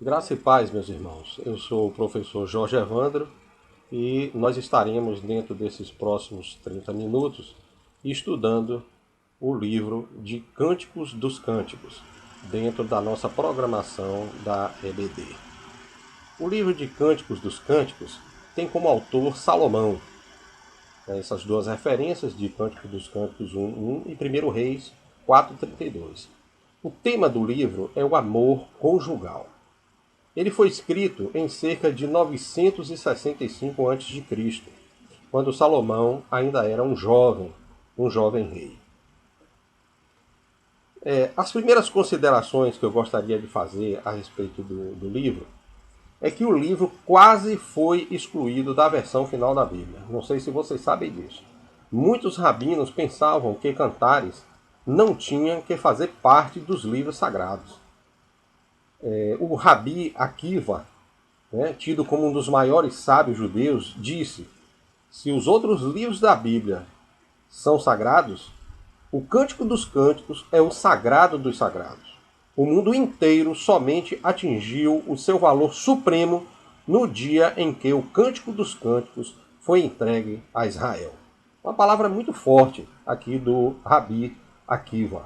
Graça e paz, meus irmãos. Eu sou o professor Jorge Evandro e nós estaremos, dentro desses próximos 30 minutos, estudando o livro de Cânticos dos Cânticos, dentro da nossa programação da EBD. O livro de Cânticos dos Cânticos tem como autor Salomão. Essas duas referências de Cânticos dos Cânticos 1.1 e 1 Reis 4.32. O tema do livro é o amor conjugal. Ele foi escrito em cerca de 965 a.C., quando Salomão ainda era um jovem rei. As primeiras considerações que eu gostaria de fazer a respeito do livro é que o livro quase foi excluído da versão final da Bíblia. Não sei se vocês sabem disso. Muitos rabinos pensavam que Cantares não tinha que fazer parte dos livros sagrados. O Rabi Akiva, tido como um dos maiores sábios judeus, disse: se os outros livros da Bíblia são sagrados, o Cântico dos Cânticos é o sagrado dos sagrados. O mundo inteiro somente atingiu o seu valor supremo no dia em que o Cântico dos Cânticos foi entregue a Israel. Uma palavra muito forte aqui do Rabi Akiva.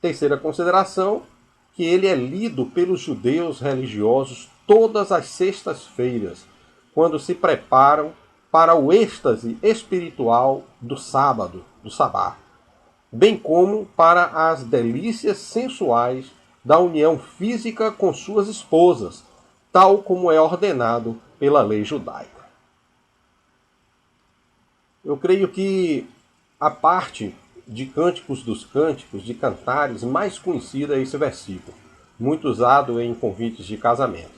Terceira consideração, que ele é lido pelos judeus religiosos todas as sextas-feiras, quando se preparam para o êxtase espiritual do sábado, do sabá, bem como para as delícias sensuais da união física com suas esposas, tal como é ordenado pela lei judaica. Eu creio que a parte de Cânticos dos Cânticos, de Cantares, mais conhecida é esse versículo, muito usado em convites de casamento.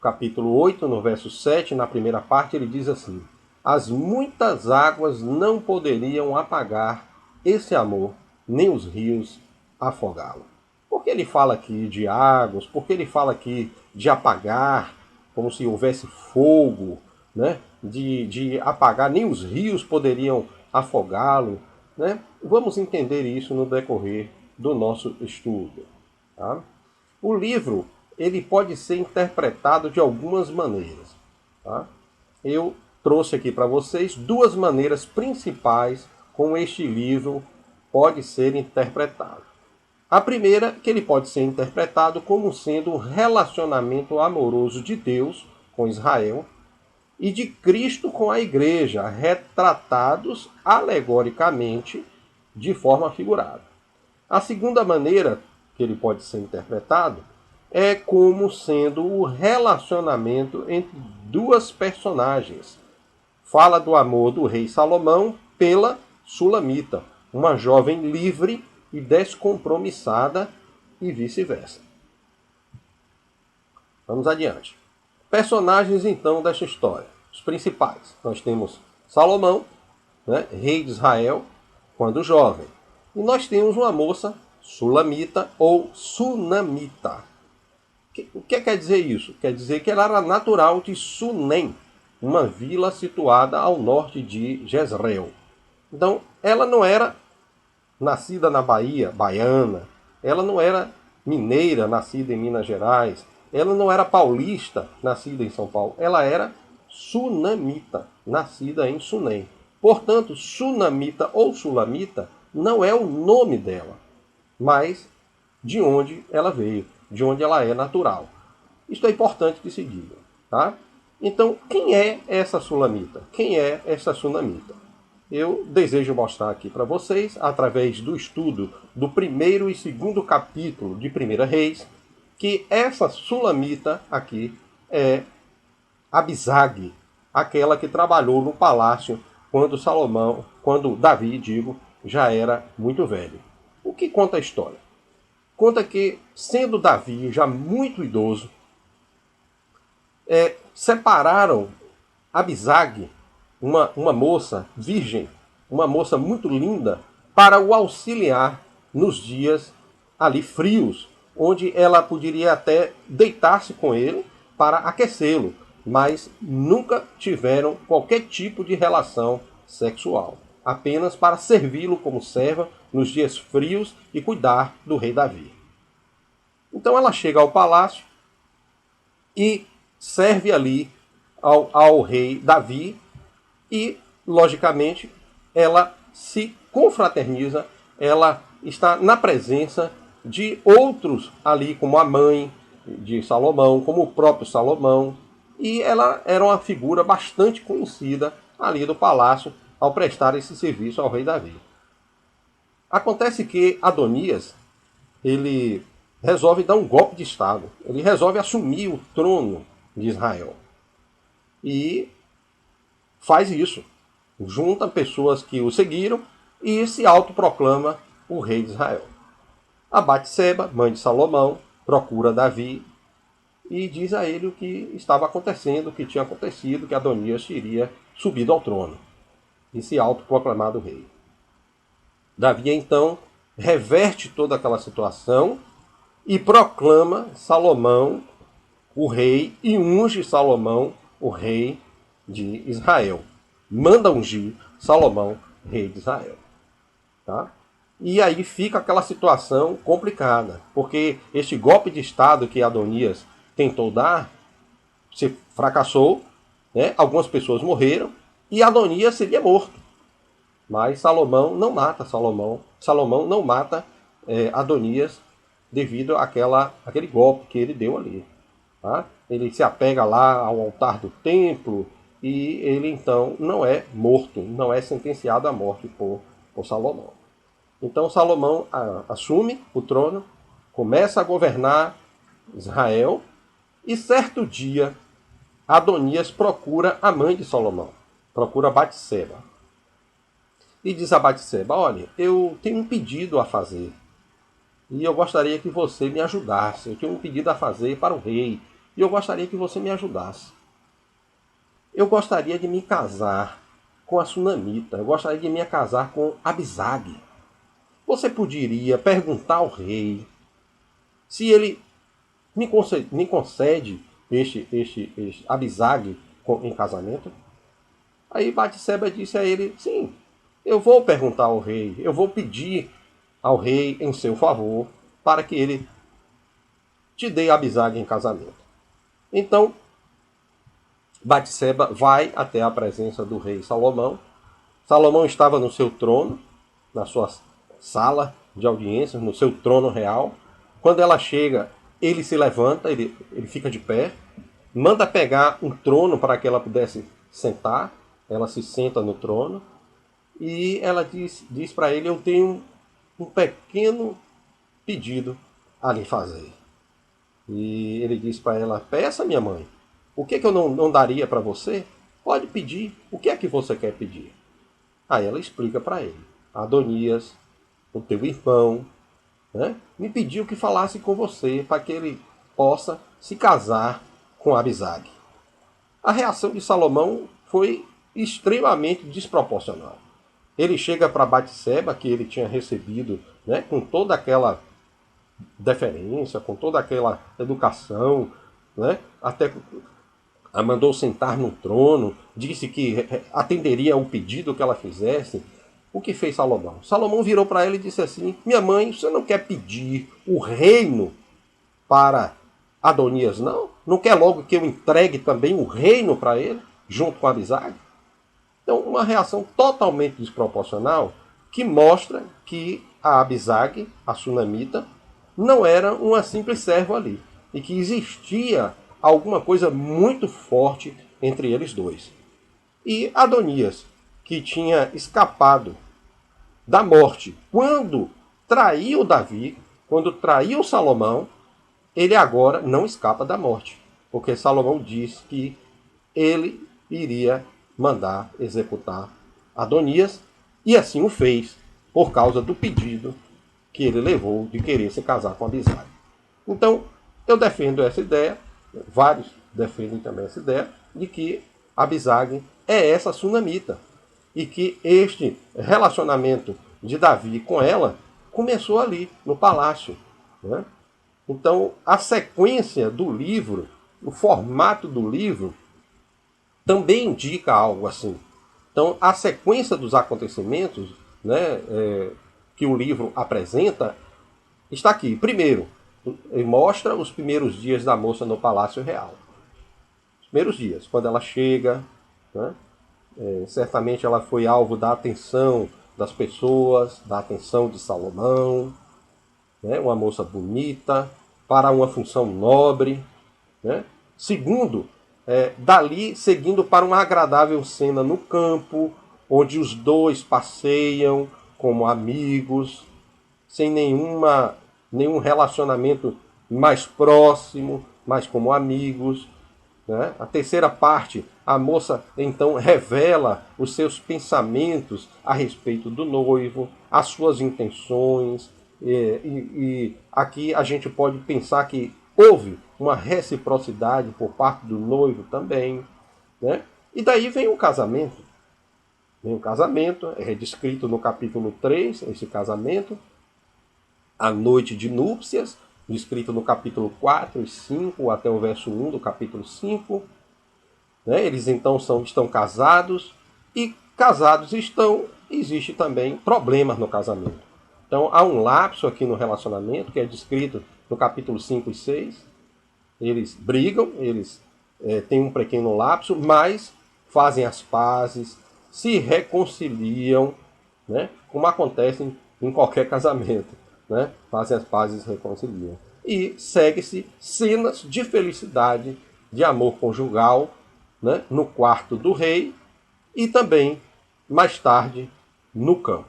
Capítulo 8, no verso 7, na primeira parte, ele diz assim: as muitas águas não poderiam apagar esse amor, nem os rios afogá-lo. Por que ele fala aqui de águas? Por que ele fala aqui de apagar, como se houvesse fogo, né? de apagar, nem os rios poderiam afogá-lo? Né? Vamos entender isso no decorrer do nosso estudo. Tá? O livro ele pode ser interpretado de algumas maneiras. Tá? Eu trouxe aqui para vocês duas maneiras principais como este livro pode ser interpretado. A primeira, que ele pode ser interpretado como sendo um relacionamento amoroso de Deus com Israel e de Cristo com a igreja, retratados alegoricamente de forma figurada. A segunda maneira que ele pode ser interpretado é como sendo o relacionamento entre duas personagens. Fala do amor do rei Salomão pela Sulamita, uma jovem livre e descompromissada, e vice-versa. Vamos adiante. Personagens, então, desta história. Os principais. Nós temos Salomão, rei de Israel, quando jovem. E nós temos uma moça sulamita ou sunamita. O que quer dizer isso? Quer dizer que ela era natural de Sunem, uma vila situada ao norte de Jezreel. Então, ela não era nascida na Bahia, baiana. Ela não era mineira, nascida em Minas Gerais. Ela não era paulista, nascida em São Paulo. Ela era sunamita, nascida em Sunem. Portanto, sunamita ou sulamita não é o nome dela, mas de onde ela veio, de onde ela é natural. Isso é importante que se diga. Tá? Então, quem é essa sulamita? Quem é essa sunamita? Eu desejo mostrar aqui para vocês, através do estudo do primeiro e segundo capítulo de 1 Reis, que essa sulamita aqui é Abisag, aquela que trabalhou no palácio quando Davi, já era muito velho. O que conta a história? Conta que, sendo Davi já muito idoso, separaram Abisag, uma moça virgem, uma moça muito linda, para o auxiliar nos dias ali frios, onde ela poderia até deitar-se com ele para aquecê-lo, mas nunca tiveram qualquer tipo de relação sexual, apenas para servi-lo como serva nos dias frios e cuidar do rei Davi. Então ela chega ao palácio e serve ali ao rei Davi e, logicamente, ela se confraterniza, ela está na presença de outros ali, como a mãe de Salomão, como o próprio Salomão, e ela era uma figura bastante conhecida ali do palácio ao prestar esse serviço ao rei Davi. Acontece que Adonias, ele resolve dar um golpe de Estado, ele resolve assumir o trono de Israel. E faz isso. Junta pessoas que o seguiram e se autoproclama o rei de Israel. A Batseba, mãe de Salomão, procura Davi e diz a ele o que estava acontecendo, o que tinha acontecido, que Adonias teria subido ao trono e se autoproclamado rei. Davi então reverte toda aquela situação e proclama Salomão o rei e unge Salomão o rei de Israel. Manda ungir Salomão rei de Israel. Tá? E aí fica aquela situação complicada, porque este golpe de Estado que Adonias tentou dar, se fracassou, né? Algumas pessoas morreram e Adonias seria morto. Mas Salomão não mata Salomão não mata Adonias devido àquele golpe que ele deu ali. Tá? Ele se apega lá ao altar do templo e ele então não é morto, não é sentenciado à morte por Salomão. Então Salomão assume o trono, começa a governar Israel e certo dia Adonias procura a mãe de Salomão, procura Batseba. E diz a Batseba: olha, eu tenho um pedido a fazer e eu gostaria que você me ajudasse. Eu tenho um pedido a fazer para o rei e eu gostaria que você me ajudasse. Eu gostaria de me casar com a Sunamita, eu gostaria de me casar com Abisag. Você poderia perguntar ao rei se ele me concede este Abisag em casamento? Aí Batseba disse a ele: sim, eu vou perguntar ao rei, eu vou pedir ao rei em seu favor para que ele te dê Abisag em casamento. Então, Batseba vai até a presença do rei Salomão. Salomão estava no seu trono, na sua sala de audiências, no seu trono real. Quando ela chega, ele se levanta, ele fica de pé, manda pegar um trono para que ela pudesse sentar. Ela se senta no trono e ela diz para ele: eu tenho um pequeno pedido a lhe fazer. E ele diz para ela: peça, minha mãe. O que eu não daria para você? Pode pedir. O que é que você quer pedir? Aí ela explica para ele: Adonias, o teu irmão, né, me pediu que falasse com você para que ele possa se casar com Abisag. A reação de Salomão foi extremamente desproporcional. Ele chega para Batseba, que ele tinha recebido, né, com toda aquela deferência, com toda aquela educação, né, até a mandou sentar no trono, disse que atenderia ao pedido que ela fizesse. O que fez Salomão? Salomão virou para ela e disse assim: minha mãe, você não quer pedir o reino para Adonias, não? Não quer logo que eu entregue também o reino para ele, junto com Abisag? Então, uma reação totalmente desproporcional que mostra que a Abisag, a Sunamita, não era uma simples serva ali e que existia alguma coisa muito forte entre eles dois. E Adonias, que tinha escapado da morte quando traiu Davi, quando traiu Salomão, ele agora não escapa da morte, porque Salomão diz que ele iria mandar executar Adonias, e assim o fez, por causa do pedido que ele levou de querer se casar com Abisag. Então, eu defendo essa ideia, vários defendem também essa ideia, de que Abisag é essa Sunamita, e que este relacionamento de Davi com ela começou ali, no palácio. Né? Então, a sequência do livro, o formato do livro, também indica algo assim. Então, a sequência dos acontecimentos, né, que o livro apresenta está aqui. Primeiro, ele mostra os primeiros dias da moça no Palácio Real. primeiros dias, quando ela chega, né? Certamente ela foi alvo da atenção das pessoas, da atenção de Salomão, né? Uma moça bonita, para uma função nobre, né? Segundo, dali seguindo para uma agradável cena no campo, onde os dois passeiam como amigos, sem nenhum relacionamento mais próximo, mas como amigos. Né? A terceira parte, a moça então revela os seus pensamentos a respeito do noivo, as suas intenções, e aqui a gente pode pensar que houve uma reciprocidade por parte do noivo também. Né? E daí vem o casamento. Vem o casamento, é descrito no capítulo 3, esse casamento, a noite de núpcias, descrito no capítulo 4 e 5, até o verso 1 do capítulo 5. Né? Eles então estão casados, e casados existe também problemas no casamento. Então há um lapso aqui no relacionamento, que é descrito no capítulo 5 e 6. Eles brigam, eles têm um pequeno lapso, mas fazem as pazes, se reconciliam, né? Como acontece em qualquer casamento. Né? Fazem as pazes e se reconciliam. E segue-se cenas de felicidade, de amor conjugal, né? No quarto do rei e também, mais tarde, no campo.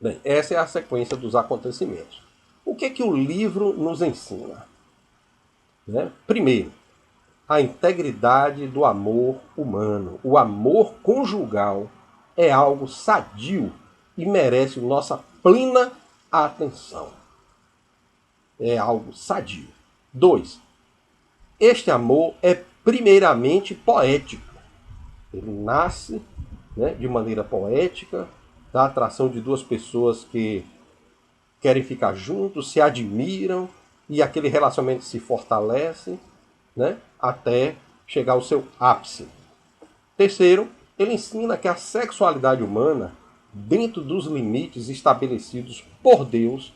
Bem, essa é a sequência dos acontecimentos. O que é que o livro nos ensina? Né? Primeiro, a integridade do amor humano. O amor conjugal é algo sadio e merece nossa plena atenção. É algo sadio. 2. Este amor é primeiramente poético. Ele nasce, né, de maneira poética, da atração de duas pessoas que querem ficar juntos, se admiram, e aquele relacionamento se fortalece, né, até chegar ao seu ápice. Terceiro, ele ensina que a sexualidade humana, dentro dos limites estabelecidos por Deus,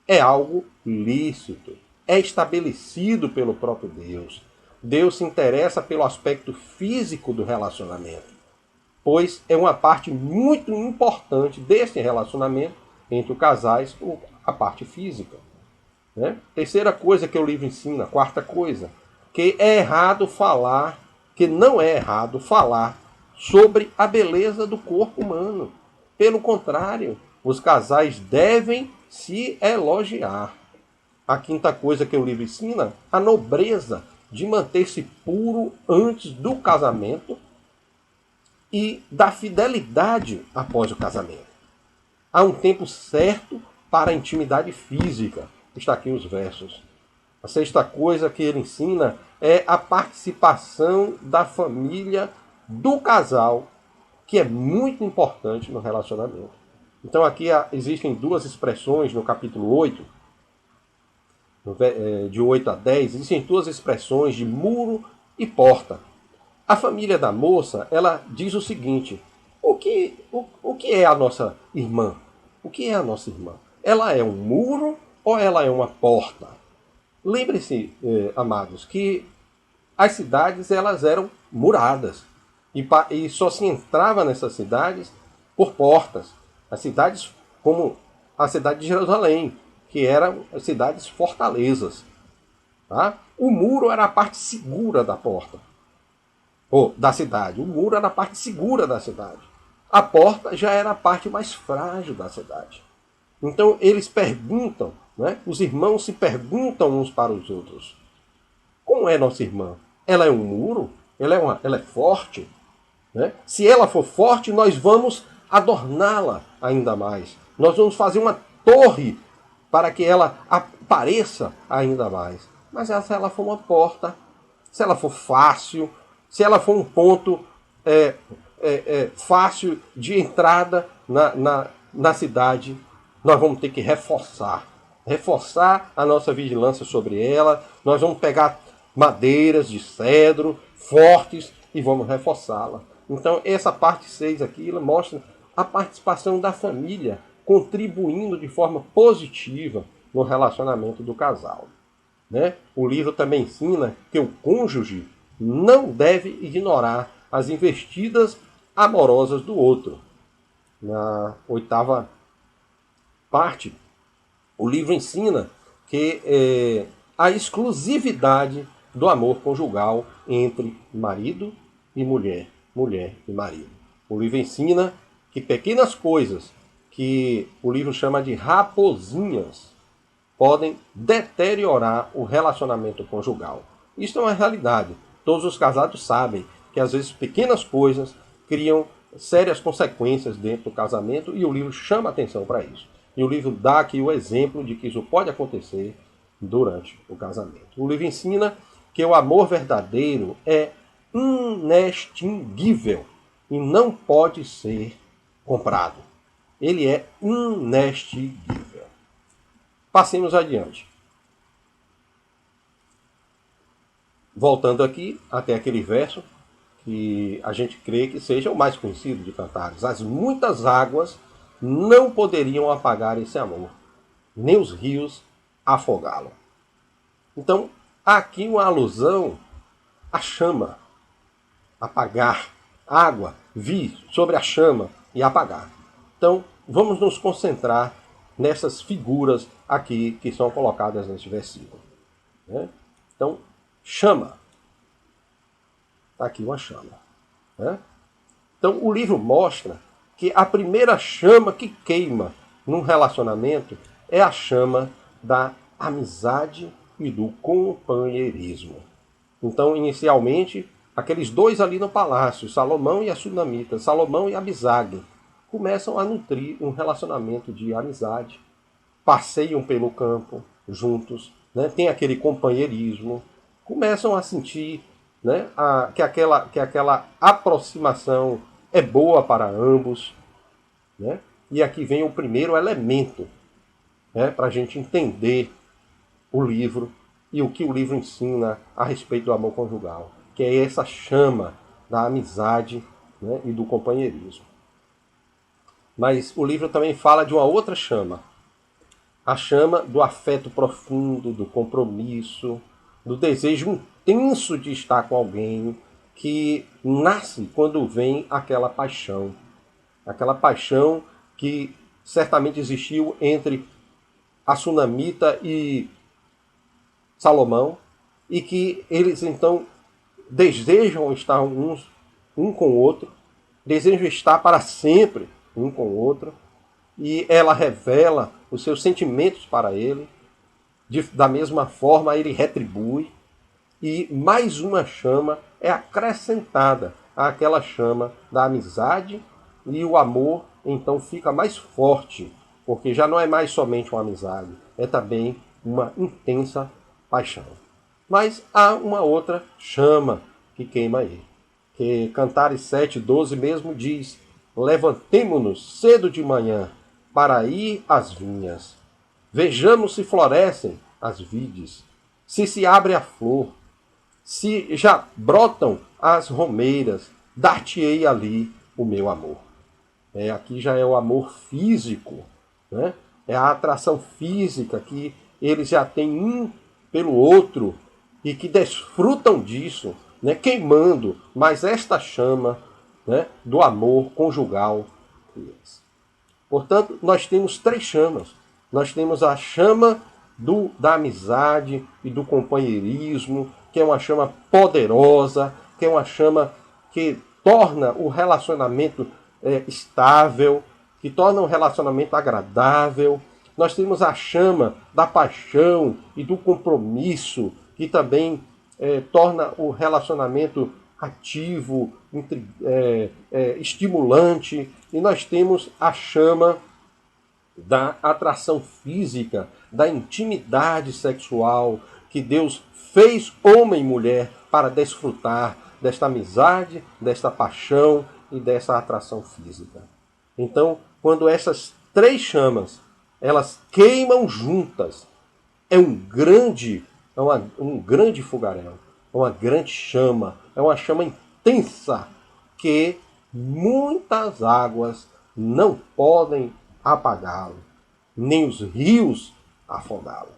é algo lícito, é estabelecido pelo próprio Deus. Deus se interessa pelo aspecto físico do relacionamento, pois é uma parte muito importante desse relacionamento entre os casais, a parte física. Né? Terceira coisa que o livro ensina, quarta coisa, que não é errado falar sobre a beleza do corpo humano. Pelo contrário, os casais devem se elogiar. A quinta coisa que o livro ensina, a nobreza de manter-se puro antes do casamento e da fidelidade após o casamento. Há um tempo certo para a intimidade física. Está aqui os versos. A sexta coisa que ele ensina é a participação da família do casal, que é muito importante no relacionamento. Então aqui existem duas expressões no capítulo 8, de 8 a 10, existem duas expressões de muro e porta. A família da moça, ela diz o seguinte: o que é a nossa irmã? O que é a nossa irmã? Ela é um muro ou ela é uma porta? Lembre-se, amados, que as cidades elas eram muradas e só se entrava nessas cidades por portas. As cidades, como a cidade de Jerusalém, que eram as cidades fortalezas. Tá? O muro era a parte segura da porta, ou da cidade. O muro era a parte segura da cidade. A porta já era a parte mais frágil da cidade. Então eles perguntam, né? Os irmãos se perguntam uns para os outros: como é nossa irmã? Ela é um muro? Ela é forte? Né? Se ela for forte, nós vamos adorná-la ainda mais. Nós vamos fazer uma torre para que ela apareça ainda mais. Mas se ela for uma porta, se ela for fácil, se ela for um ponto fácil de entrada na cidade, nós vamos ter que reforçar a nossa vigilância sobre ela. Nós vamos pegar madeiras de cedro fortes e vamos reforçá-la. Então essa parte 6 aqui ela mostra a participação da família contribuindo de forma positiva no relacionamento do casal. né? O livro também ensina que o cônjuge não deve ignorar as investidas amorosas do outro. Na 8ª parte, o livro ensina que a exclusividade do amor conjugal entre marido e mulher, mulher e marido. O livro ensina que pequenas coisas, que o livro chama de raposinhas, podem deteriorar o relacionamento conjugal. Isso é uma realidade. Todos os casados sabem que às vezes pequenas coisas criam sérias consequências dentro do casamento e o livro chama atenção para isso. E o livro dá aqui o exemplo de que isso pode acontecer durante o casamento. O livro ensina que o amor verdadeiro é inextinguível e não pode ser comprado. Ele é inextinguível. Passemos adiante. Voltando aqui até aquele verso que a gente crê que seja o mais conhecido de Cantares. As muitas águas não poderiam apagar esse amor, nem os rios afogá-lo. Então, há aqui uma alusão à chama. Apagar. Água, vir sobre a chama e apagar. Então, vamos nos concentrar nessas figuras aqui que são colocadas neste versículo. Né? Então, chama. Está aqui uma chama. Né? Então, o livro mostra que a primeira chama que queima num relacionamento é a chama da amizade e do companheirismo. Então, inicialmente, aqueles dois ali no palácio, Salomão e a Sunamita, Salomão e Abisag, começam a nutrir um relacionamento de amizade, passeiam pelo campo juntos, né? Tem aquele companheirismo, começam a sentir, né, que aquela aproximação é boa para ambos. Né? E aqui vem o primeiro elemento, né, para a gente entender o livro e o que o livro ensina a respeito do amor conjugal, que é essa chama da amizade, né, e do companheirismo. Mas o livro também fala de uma outra chama, a chama do afeto profundo, do compromisso, do desejo intenso de estar com alguém, que nasce quando vem aquela paixão que certamente existiu entre a Sunamita e Salomão, e que eles então desejam estar um com o outro, desejam estar para sempre um com o outro, e ela revela os seus sentimentos para ele, da mesma forma ele retribui, e mais uma chama é acrescentada àquela chama da amizade, e o amor então fica mais forte, porque já não é mais somente uma amizade, é também uma intensa paixão. Mas há uma outra chama que queima aí, que Cantares 7:12 mesmo diz: levantemo-nos cedo de manhã para ir às vinhas. Vejamos se florescem as vides, se abre a flor, se já brotam as romeiras, dar-te-ei ali o meu amor. Aqui já é o amor físico, né? É a atração física que eles já têm um pelo outro e que desfrutam disso, né? Queimando, mas esta chama, né, do amor conjugal. Portanto, nós temos três chamas. Nós temos a chama da amizade e do companheirismo, que é uma chama poderosa, que é uma chama que torna o relacionamento estável, que torna o relacionamento agradável. Nós temos a chama da paixão e do compromisso, que também torna o relacionamento ativo, estimulante. E nós temos a chama da atração física, da intimidade sexual, que Deus fez homem e mulher para desfrutar desta amizade, desta paixão e dessa atração física. Então, quando essas três chamas, elas queimam juntas, é um grande fogaréu, é uma grande chama, é uma chama intensa que muitas águas não podem apagá-lo, nem os rios afogá-lo.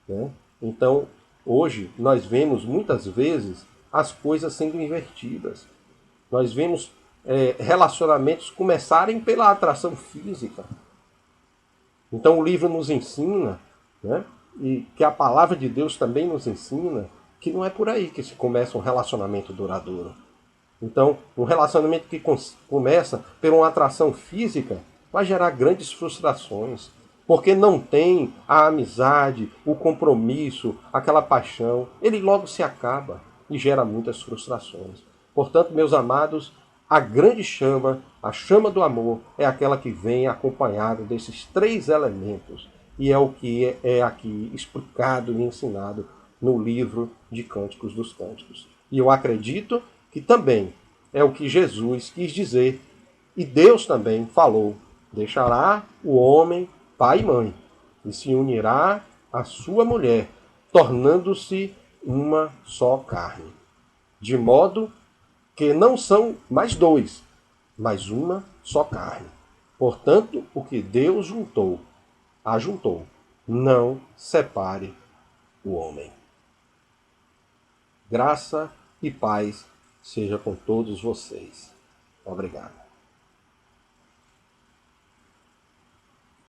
Né? Então, hoje, nós vemos muitas vezes as coisas sendo invertidas. Nós vemos relacionamentos começarem pela atração física. Então, o livro nos ensina, né, e que a palavra de Deus também nos ensina, que não é por aí que se começa um relacionamento duradouro. Então, um relacionamento que começa por uma atração física vai gerar grandes frustrações, porque não tem a amizade, o compromisso, aquela paixão. Ele logo se acaba e gera muitas frustrações. Portanto, meus amados, a grande chama, a chama do amor, é aquela que vem acompanhada desses três elementos. E é o que é aqui explicado e ensinado no livro de Cânticos dos Cânticos. E eu acredito que também é o que Jesus quis dizer. E Deus também falou: deixará o homem pai e mãe, e se unirá à sua mulher, tornando-se uma só carne. De modo que não são mais dois, mas uma só carne. Portanto, o que Deus juntou, ajuntou. Não separe o homem. Graça e paz seja com todos vocês. Obrigado.